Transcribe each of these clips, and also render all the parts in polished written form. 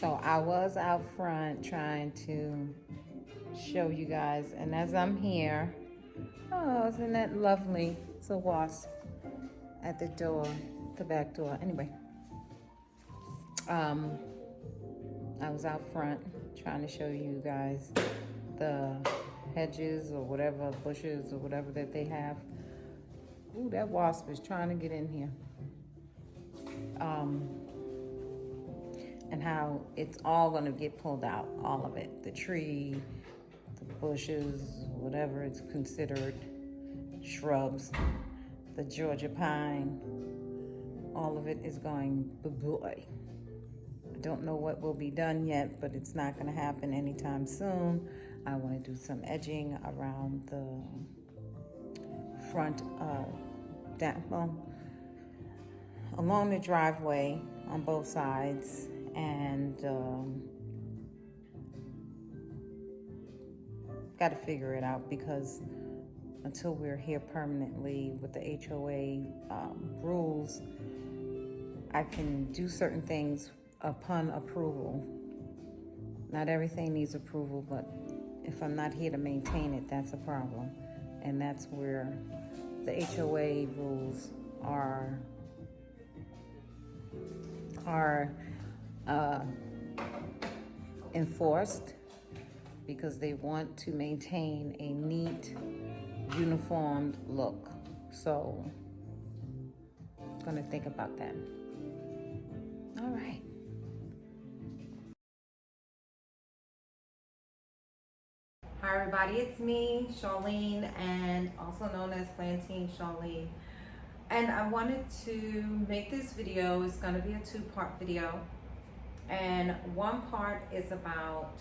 So I was out front trying to show you guys, and as I'm here, oh, isn't that lovely? It's a wasp at the door, the back door. Anyway, I was out front trying to show you guys the hedges or whatever, bushes or whatever that they have. Ooh, that wasp is trying to get in here. And how it's all going to get pulled out, all of it. The tree, the bushes, whatever it's considered, shrubs, the Georgia pine, all of it is going bye-bye. I don't know what will be done yet, but it's not going to happen anytime soon. I want to do some edging around the front, along the driveway on both sides, and got to figure it out, because until we're here permanently with the HOA rules, I can do certain things upon approval. Not everything needs approval, but if I'm not here to maintain it, that's a problem. And that's where the HOA rules are enforced, because they want to maintain a neat, uniformed look. So I'm gonna think about that. All right. Hi everybody, it's me, Charlene, and also known as Plantain Charlene. And I wanted to make this video. It's gonna be a two-part video. And one part is about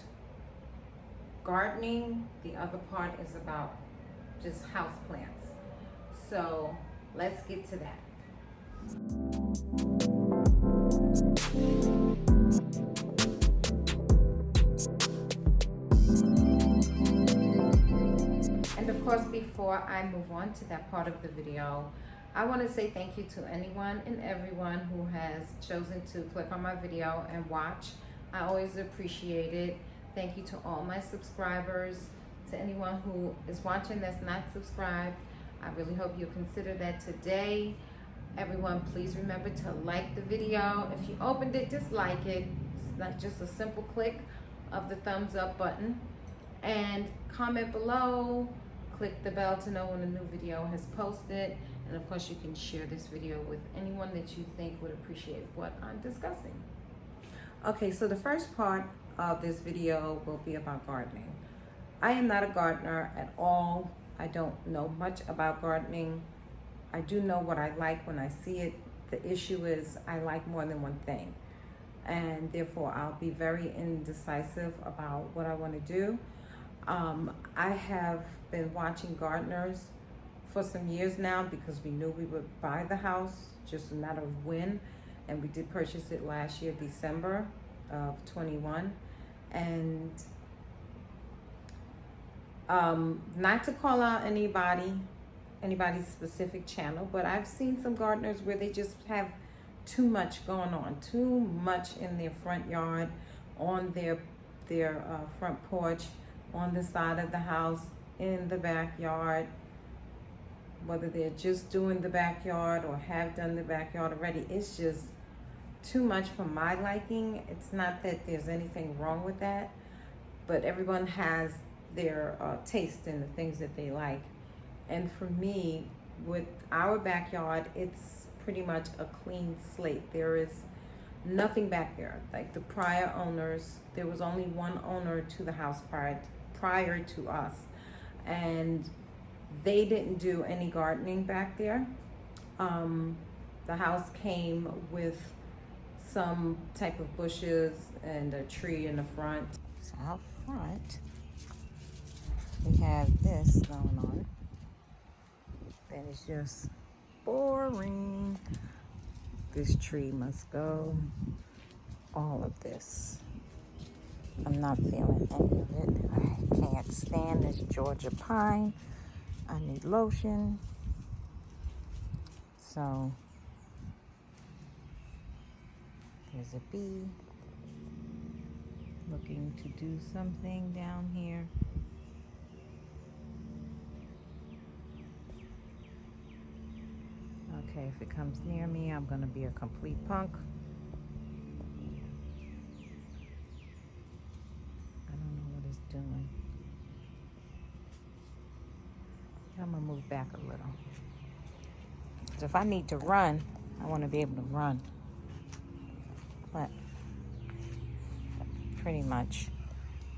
gardening, the other part is about just house plants. So let's get to that. And of course, before I move on to that part of the video, I want to say thank you to anyone and everyone who has chosen to click on my video and watch. I always appreciate it. Thank you to all my subscribers. To anyone who is watching that's not subscribed, I really hope you'll consider that today. Everyone, please remember to like the video. If you opened it, just like it. It's not just a simple click of the thumbs up button. And comment below. Click the bell to know when a new video has posted. And of course, you can share this video with anyone that you think would appreciate what I'm discussing. Okay, so the first part of this video will be about gardening. I am not a gardener at all. I don't know much about gardening. I do know what I like when I see it. The issue is I like more than one thing. And therefore, I'll be very indecisive about what I want to do. I have been watching gardeners for some years now, because we knew we would buy the house, just a matter of when. And we did purchase it last year, December of 21. And not to call out anybody's specific channel, but I've seen some gardeners where they just have too much going on, too much in their front yard, on their front porch, on the side of the house, in the backyard, whether they're just doing the backyard or have done the backyard already. It's just too much for my liking. It's not that there's anything wrong with that, but everyone has their taste in the things that they like. And for me, with our backyard, it's pretty much a clean slate. There is nothing back there. Like the prior owners, there was only one owner to the house prior to us, and they didn't do any gardening back there. The house came with some type of bushes and a tree in the front. So out front, we have this going on that is just boring. This tree must go. All of this. I'm not feeling any of it. I can't stand this Georgia pine. I need lotion. So, there's a bee. looking to do something down here. Okay, if it comes near me, I'm gonna be a complete punk. I don't know what it's doing. I'm gonna move back a little. So if I need to run, I want to be able to run. But pretty much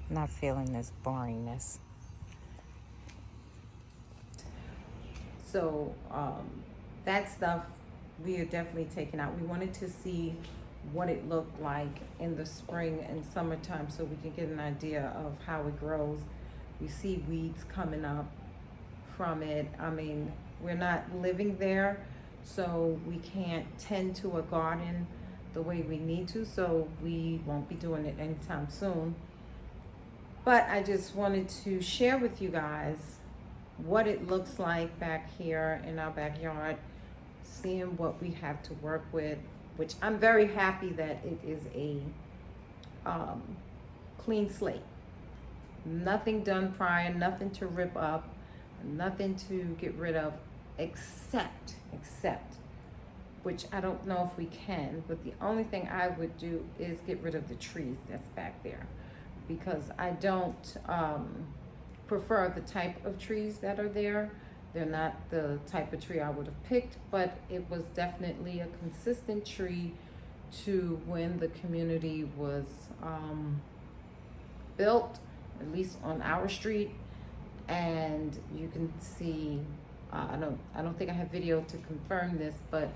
not feeling this boringness. So that stuff we are definitely taking out. We wanted to see what it looked like in the spring and summertime so we can get an idea of how it grows. We see weeds coming up from it. I mean, we're not living there, so we can't tend to a garden the way we need to, so we won't be doing it anytime soon. But I just wanted to share with you guys what it looks like back here in our backyard, seeing what we have to work with, which I'm very happy that it is a clean slate. Nothing done prior, nothing to rip up, nothing to get rid of, except, which I don't know if we can, but the only thing I would do is get rid of the trees that's back there, because I don't prefer the type of trees that are there. They're not the type of tree I would have picked, but it was definitely a consistent tree to when the community was built, at least on our street. And you can see, I don't think I have video to confirm this, but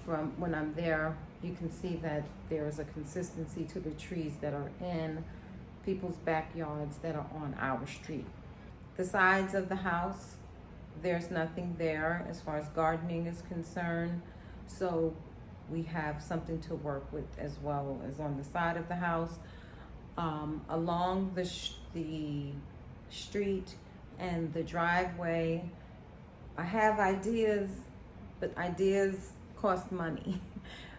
from when I'm there, you can see that there is a consistency to the trees that are in people's backyards that are on our street. The sides of the house, there's nothing there as far as gardening is concerned. So we have something to work with as well as on the side of the house. Along the street and the driveway, I have ideas, but ideas cost money.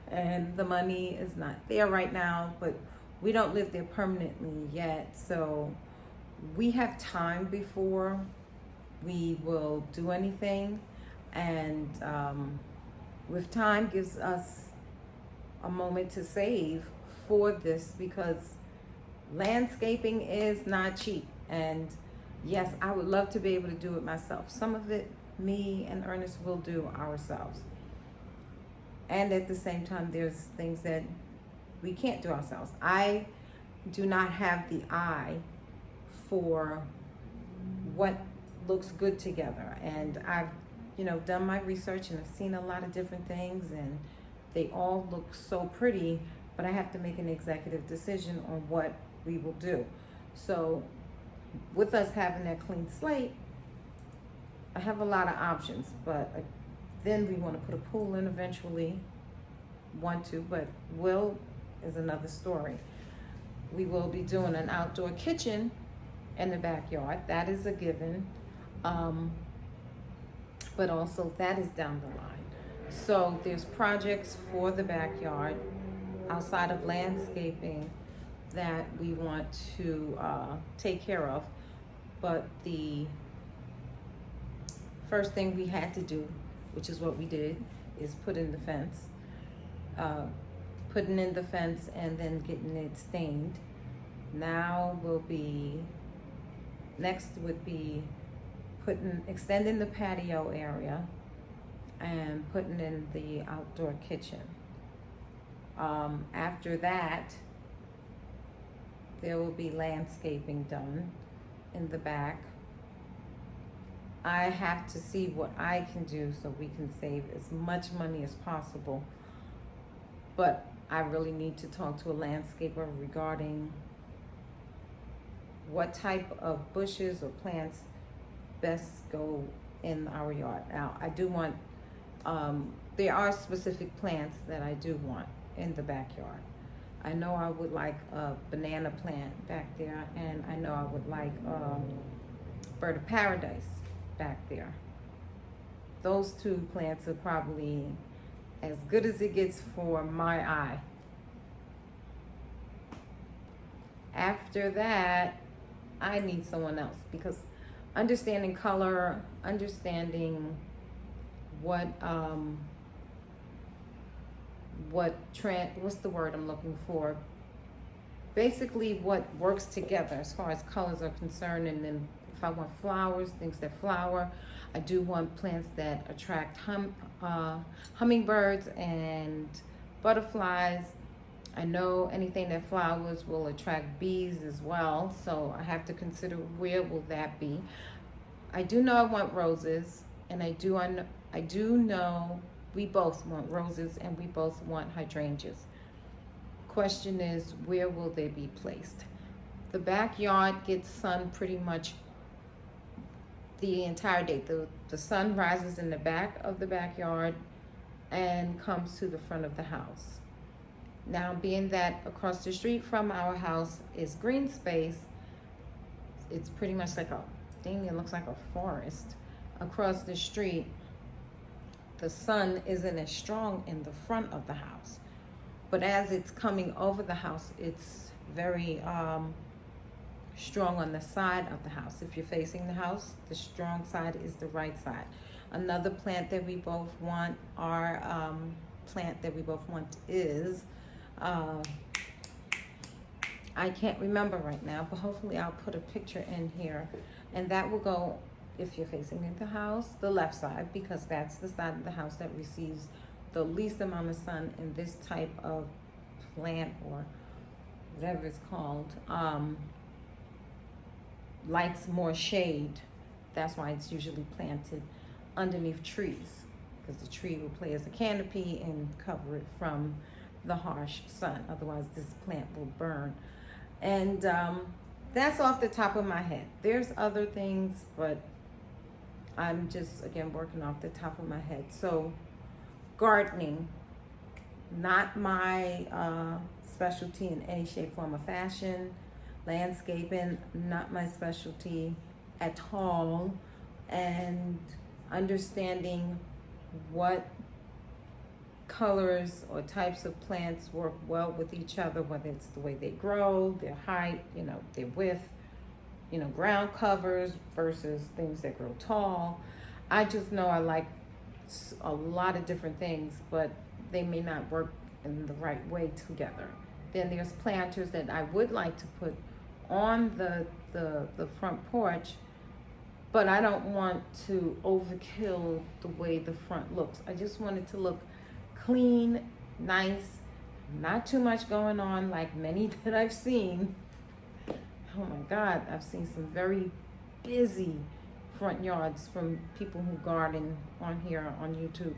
And the money is not there right now, but we don't live there permanently yet. So we have time before we will do anything. And with time gives us a moment to save for this, because landscaping is not cheap. And yes, I would love to be able to do it myself. Some of it, me and Ernest will do ourselves. And at the same time, there's things that we can't do ourselves. I do not have the eye for what looks good together. And I've, done my research and I've seen a lot of different things, and they all look so pretty, but I have to make an executive decision on what we will do. So with us having that clean slate, I have a lot of options, but then we want to put a pool in eventually, but will is another story. We will be doing an outdoor kitchen in the backyard. That is a given. But also that is down the line. So there's projects for the backyard outside of landscaping that we want to take care of. But the first thing we had to do, which is what we did, is put in the fence. Putting in the fence and then getting it stained. Now next would be extending the patio area and putting in the outdoor kitchen. After that, there will be landscaping done in the back. I have to see what I can do so we can save as much money as possible. But I really need to talk to a landscaper regarding what type of bushes or plants best go in our yard. Now, I do want, there are specific plants that I do want in the backyard. I know I would like a banana plant back there, and I know I would like bird of paradise back there. Those two plants are probably as good as it gets for my eye. After that, I need someone else, because understanding color, understanding what's the word I'm looking for? Basically what works together as far as colors are concerned. And then if I want flowers, things that flower, I do want plants that attract hummingbirds and butterflies. I know anything that flowers will attract bees as well, so I have to consider where will that be. I do know I want roses, and I do know we both want roses and we both want hydrangeas. Question is, where will they be placed? The backyard gets sun pretty much the entire day. The sun rises in the back of the backyard and comes to the front of the house. Now, being that across the street from our house is green space, it's pretty much like a thing, it looks like a forest across the street. The sun isn't as strong in the front of the house, but as it's coming over the house, it's very strong on the side of the house. If you're facing the house, the strong side is the right side. Another plant that we both want, is I can't remember right now, but hopefully I'll put a picture in here, and that will go, if you're facing the house, the left side, because that's the side of the house that receives the least amount of sun. In this type of plant, or whatever it's called, likes more shade. That's why it's usually planted underneath trees, because the tree will play as a canopy and cover it from the harsh sun. Otherwise this plant will burn. And that's off the top of my head. There's other things, but I'm just, again, working off the top of my head. So gardening, not my specialty in any shape, form, or fashion. Landscaping, not my specialty at all. And understanding what colors or types of plants work well with each other, whether it's the way they grow, their height, their width, ground covers versus things that grow tall. I just know I like a lot of different things, but they may not work in the right way together. Then there's planters that I would like to put on the front porch, but I don't want to overkill the way the front looks. I just want it to look clean, nice, not too much going on like many that I've seen. Oh my God, I've seen some very busy front yards from people who garden on here on YouTube,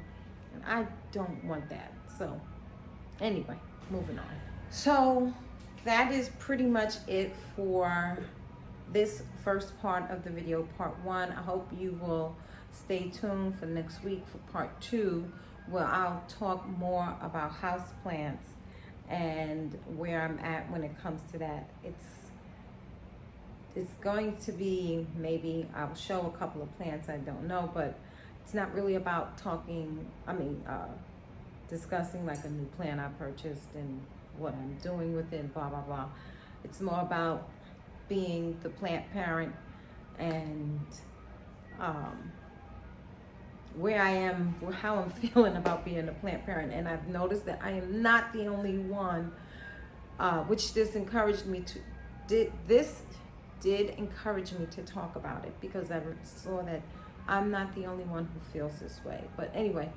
and I don't want that. So anyway, moving on. So that is pretty much it for this first part of the video, part one. I hope you will stay tuned for next week for part two, where I'll talk more about houseplants and where I'm at when it comes to that. It's going to be, maybe I'll show a couple of plants, I don't know, but it's not really about discussing like a new plant I purchased and what I'm doing with it, blah, blah, blah. It's more about being the plant parent and where I am, how I'm feeling about being a plant parent. And I've noticed that I am not the only one, which this encouraged me to, did encourage me to talk about it, because I saw that I'm not the only one who feels this way. But anyway,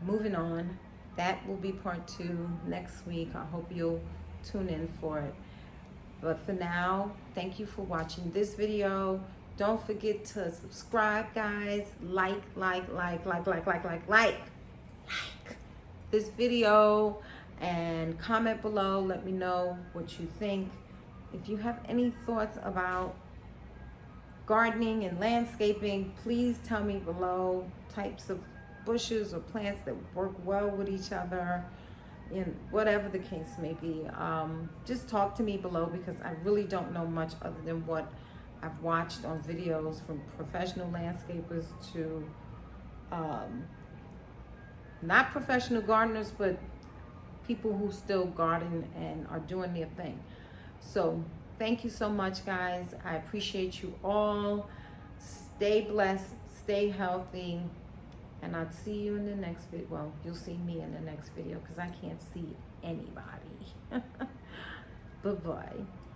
moving on. That will be part two next week. I hope you'll tune in for it. But for now, thank you for watching this video. Don't forget to subscribe, guys. Like this video, and comment below. Let me know what you think. If you have any thoughts about gardening and landscaping, please tell me below. Types of bushes or plants that work well with each other, and whatever the case may be. Just talk to me below, because I really don't know much other than what I've watched on videos from professional landscapers to not professional gardeners, but people who still garden and are doing their thing. So thank you so much, guys. I appreciate you all. Stay blessed, stay healthy, and I'll see you in the next video. Well, you'll see me in the next video because I can't see anybody. Bye-bye.